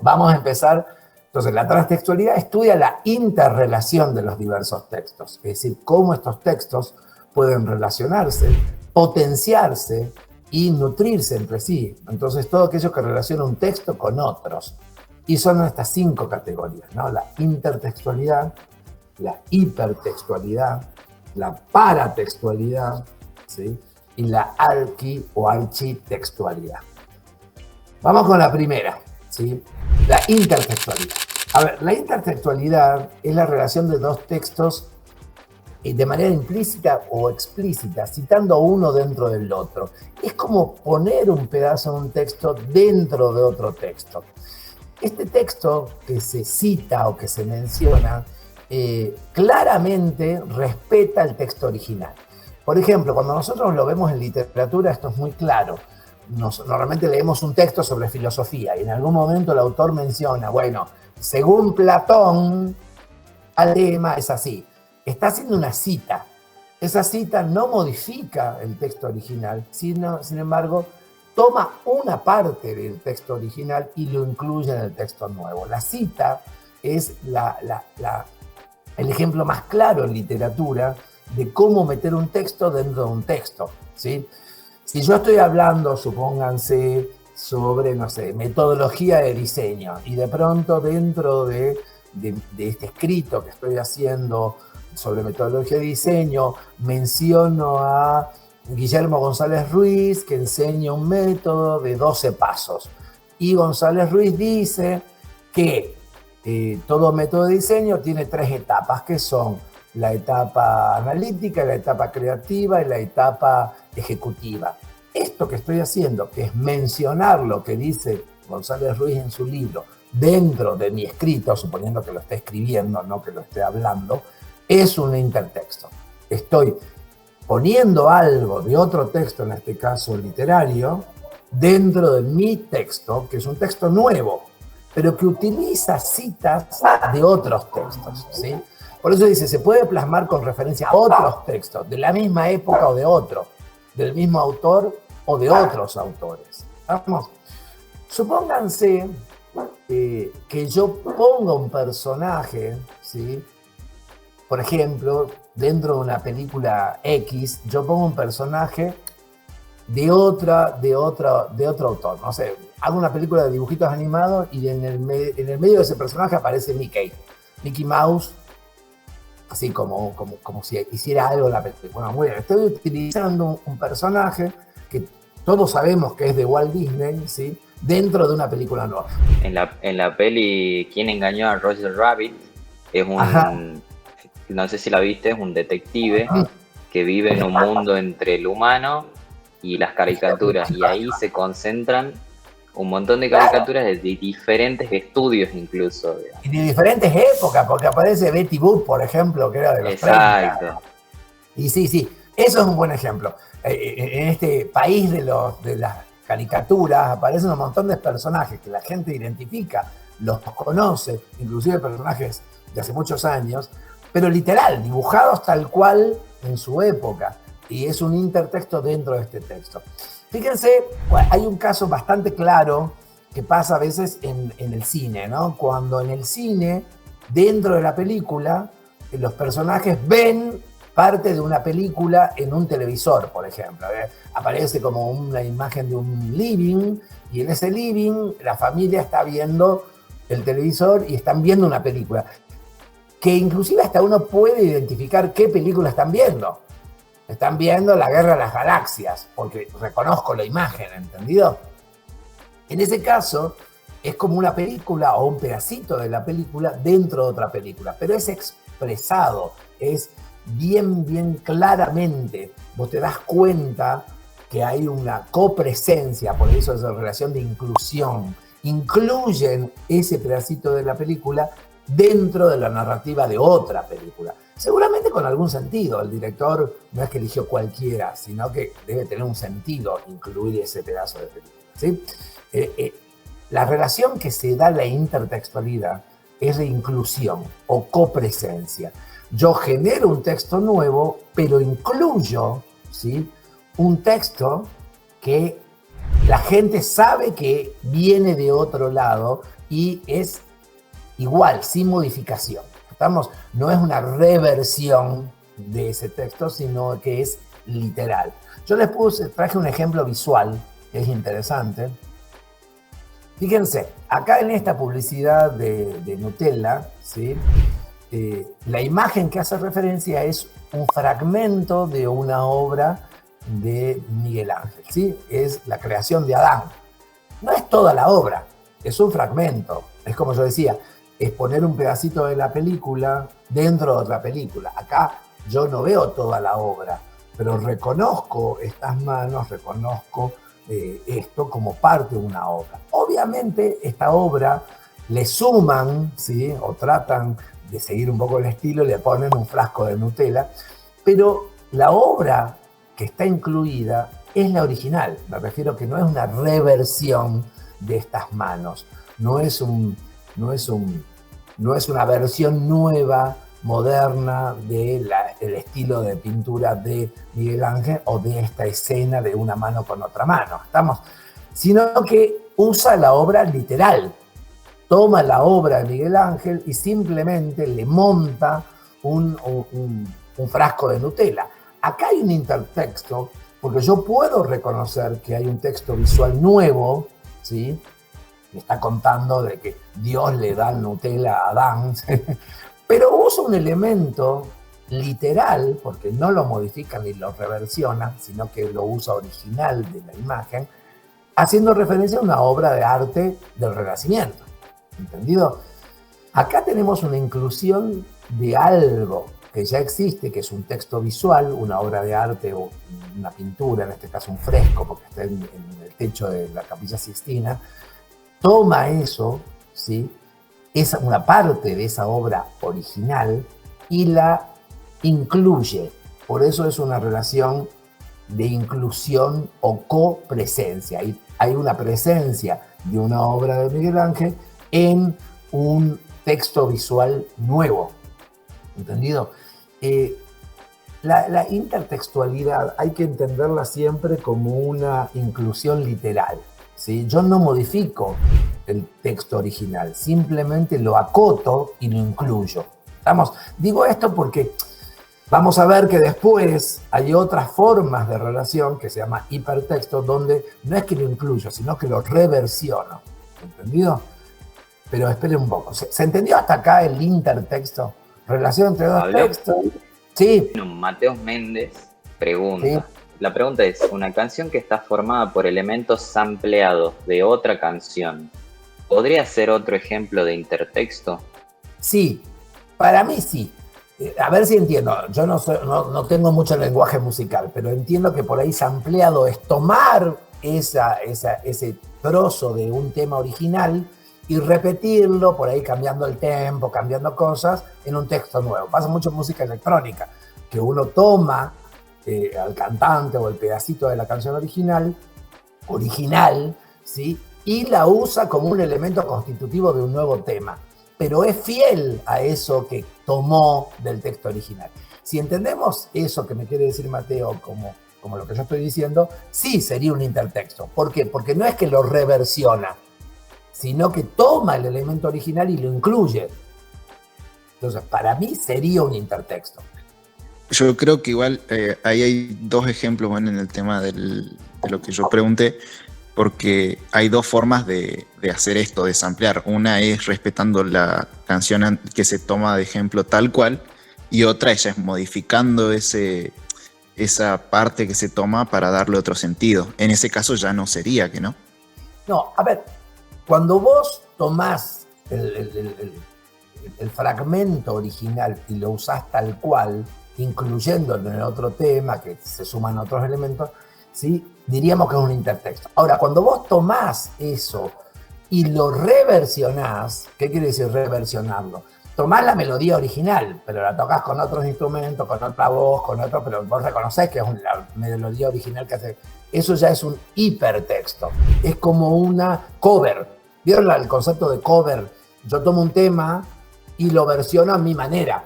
Vamos a empezar. Entonces, la transtextualidad estudia la interrelación de los diversos textos, es decir, cómo estos textos pueden relacionarse, potenciarse y nutrirse entre sí. Entonces, todo aquello que relaciona un texto con otros. Y son estas 5 categorías, ¿no? La intertextualidad, la hipertextualidad, la paratextualidad, ¿sí? Y la arqui o architextualidad. Vamos con la primera, ¿sí? La intertextualidad. A ver, la intertextualidad es la relación de 2 textos de manera implícita o explícita, citando uno dentro del otro. Es como poner un pedazo de un texto dentro de otro texto. Este texto que se cita o que se menciona claramente respeta el texto original. Por ejemplo, cuando nosotros lo vemos en literatura, esto es muy claro. Normalmente leemos un texto sobre filosofía y en algún momento el autor menciona, bueno, según Platón, el tema es así. Está haciendo una cita. Esa cita no modifica el texto original, sino, sin embargo, toma una parte del texto original y lo incluye en el texto nuevo. La cita es el ejemplo más claro en literatura de cómo meter un texto dentro de un texto, ¿sí? Si yo estoy hablando, supónganse, sobre, no sé, metodología de diseño, y de pronto dentro de este escrito que estoy haciendo sobre metodología de diseño, menciono a Guillermo González Ruiz, que enseña un método de 12 pasos. Y González Ruiz dice que todo método de diseño tiene 3 etapas, que son la etapa analítica, la etapa creativa y la etapa ejecutiva. Esto que estoy haciendo, que es mencionar lo que dice González Ruiz en su libro dentro de mi escrito, suponiendo que lo esté escribiendo, no que lo esté hablando, es un intertexto. Estoy poniendo algo de otro texto, en este caso literario, dentro de mi texto, que es un texto nuevo, pero que utiliza citas de otros textos, ¿sí? Por eso dice, se puede plasmar con referencia a otros textos, de la misma época o de otro, del mismo autor o de otros autores. Vamos. Supónganse que yo ponga un personaje, ¿sí? Por ejemplo, dentro de una película X, yo pongo un personaje de otro autor. No sé, hago una película de dibujitos animados y en el medio de ese personaje aparece Mickey Mouse, así como si hiciera algo en la película. Bueno, muy bien, estoy utilizando un personaje que todos sabemos que es de Walt Disney, ¿sí? Dentro de una película nueva. En la peli ¿Quién engañó a Roger Rabbit? Es un, Ajá. no sé si la viste, es un detective que vive en un mundo entre el humano y las caricaturas, y ahí se concentran un montón de caricaturas de diferentes estudios incluso. Y de diferentes épocas, porque aparece Betty Boop, por ejemplo, que era de los Exacto. 30. Y sí, eso es un buen ejemplo. En este país de las caricaturas aparecen un montón de personajes que la gente identifica, los conoce, inclusive personajes de hace muchos años, pero literal, dibujados tal cual en su época. Y es un intertexto dentro de este texto. Fíjense, hay un caso bastante claro que pasa a veces en el cine, ¿no? Cuando en el cine, dentro de la película, los personajes ven parte de una película en un televisor, por ejemplo. Aparece como una imagen de un living, y en ese living la familia está viendo el televisor y están viendo una película, que inclusive hasta uno puede identificar qué película están viendo. Están viendo La Guerra de las Galaxias, porque reconozco la imagen, ¿entendido? En ese caso, es como una película o un pedacito de la película dentro de otra película, pero es expresado, es bien claramente. Vos te das cuenta que hay una copresencia, por eso es la relación de inclusión. Incluyen ese pedacito de la película dentro de la narrativa de otra película. Seguramente con algún sentido. El director no es que eligió cualquiera, sino que debe tener un sentido incluir ese pedazo de película, ¿sí? La relación que se da en la intertextualidad es de inclusión o copresencia. Yo genero un texto nuevo, pero incluyo, ¿sí?, un texto que la gente sabe que viene de otro lado y es igual, sin modificación. No es una reversión de ese texto, sino que es literal. Yo les traje un ejemplo visual que es interesante. Fíjense, acá en esta publicidad de Nutella, ¿sí? La imagen que hace referencia es un fragmento de una obra de Miguel Ángel, ¿sí? Es la creación de Adán. No es toda la obra, es un fragmento. Es como yo decía, es poner un pedacito de la película dentro de otra película. Acá yo no veo toda la obra, pero reconozco estas manos, reconozco esto como parte de una obra. Obviamente esta obra le suman, ¿sí? O tratan de seguir un poco el estilo, le ponen un frasco de Nutella, pero la obra que está incluida es la original. Me refiero que no es una reversión de estas manos, no es una versión nueva, moderna del estilo de pintura de Miguel Ángel o de esta escena de una mano con otra mano, sino que usa la obra literal, toma la obra de Miguel Ángel y simplemente le monta un frasco de Nutella. Acá hay un intertexto, porque yo puedo reconocer que hay un texto visual nuevo, ¿sí? Me está contando de que Dios le da Nutella a Adán, ¿sí? Pero usa un elemento literal, porque no lo modifica ni lo reversiona, sino que lo usa original de la imagen, haciendo referencia a una obra de arte del Renacimiento. ¿Entendido? Acá tenemos una inclusión de algo que ya existe, que es un texto visual, una obra de arte o una pintura, en este caso un fresco, porque está en el techo de la Capilla Sixtina. Toma eso, ¿sí? Es una parte de esa obra original y la incluye. Por eso es una relación de inclusión o copresencia. Hay una presencia de una obra de Miguel Ángel en un texto visual nuevo. ¿Entendido? La intertextualidad hay que entenderla siempre como una inclusión literal, ¿sí? Yo no modifico el texto original, simplemente lo acoto y lo incluyo. Digo esto porque vamos a ver que después hay otras formas de relación que se llama hipertexto, donde no es que lo incluyo, sino que lo reversiono. ¿Entendido? Pero esperen un poco. ¿Se entendió hasta acá el intertexto? Relación entre dos textos. Sí. Mateos Méndez pregunta. Sí. La pregunta es, ¿una canción que está formada por elementos sampleados de otra canción podría ser otro ejemplo de intertexto? Sí, para mí sí. A ver si entiendo. Yo no tengo mucho lenguaje musical, pero entiendo que por ahí sampleado es tomar ese trozo de un tema original y repetirlo, por ahí cambiando el tempo, cambiando cosas, en un texto nuevo. Pasa mucho en música electrónica, que uno toma al cantante o el pedacito de la canción original, ¿sí? Y la usa como un elemento constitutivo de un nuevo tema, pero es fiel a eso que tomó del texto original. Si entendemos eso que me quiere decir Mateo como lo que yo estoy diciendo, sí sería un intertexto. ¿Por qué? Porque no es que lo reversiona, sino que toma el elemento original y lo incluye. Entonces, para mí sería un intertexto. Yo creo que igual ahí hay dos ejemplos, bueno, en el tema de lo que yo pregunté, porque hay dos formas de hacer esto, de samplear. Una es respetando la canción que se toma de ejemplo tal cual, y otra es modificando esa parte que se toma para darle otro sentido. En ese caso ya no sería, ¿que no? No, a ver, cuando vos tomás el fragmento original y lo usás tal cual, incluyéndolo en el otro tema, que se suman otros elementos, ¿sí? Diríamos que es un intertexto. Ahora, cuando vos tomás eso y lo reversionás, ¿qué quiere decir reversionarlo? Tomás la melodía original, pero la tocas con otros instrumentos, con otra voz, pero vos reconocés que es la melodía original que hace. Eso ya es un hipertexto. Es como una cover. ¿Vieron el concepto de cover? Yo tomo un tema y lo versiono a mi manera.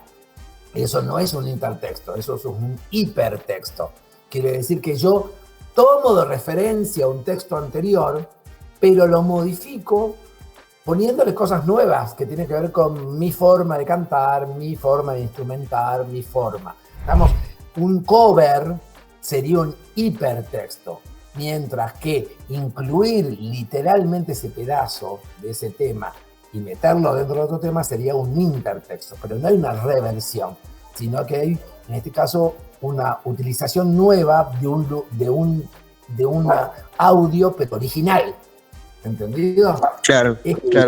Eso no es un intertexto, eso es un hipertexto. Quiere decir que yo tomo de referencia un texto anterior, pero lo modifico poniéndole cosas nuevas que tienen que ver con mi forma de cantar, mi forma de instrumentar, mi forma. Digamos, un cover sería un hipertexto, mientras que incluir literalmente ese pedazo de ese tema y meterlo dentro de otro tema sería un intertexto, pero no hay una reversión, sino que hay, en este caso, una utilización nueva de un audio, pero original. ¿Entendido? Claro,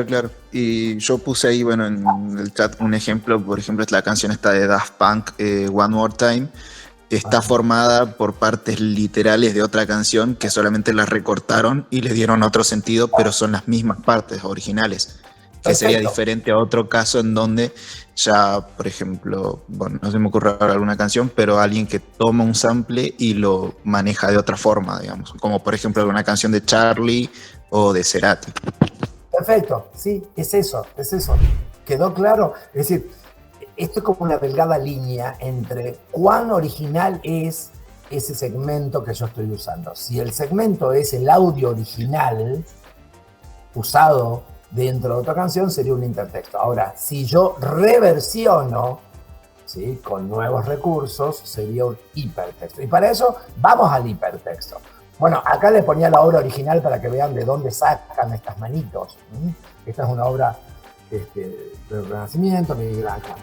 claro. Y yo puse ahí, bueno, en el chat un ejemplo, por ejemplo, es la canción esta de Daft Punk, One More Time. Está formada por partes literales de otra canción que solamente las recortaron y le dieron otro sentido, pero son las mismas partes originales. Que sería diferente a otro caso en donde ya, por ejemplo, bueno, no se me ocurre ahora alguna canción, pero alguien que toma un sample y lo maneja de otra forma, digamos. Como por ejemplo alguna canción de Charlie o de Cerati. Perfecto, sí, es eso. ¿Quedó claro? Es decir, esto es como una delgada línea entre cuán original es ese segmento que yo estoy usando. Si el segmento es el audio original usado dentro de otra canción, sería un intertexto. Ahora, si yo reversiono, ¿sí?, con nuevos recursos, sería un hipertexto. Y para eso vamos al hipertexto. Bueno, acá les ponía la obra original para que vean de dónde sacan estas manitos. Esta es una obra del Renacimiento, Miguel Ángel.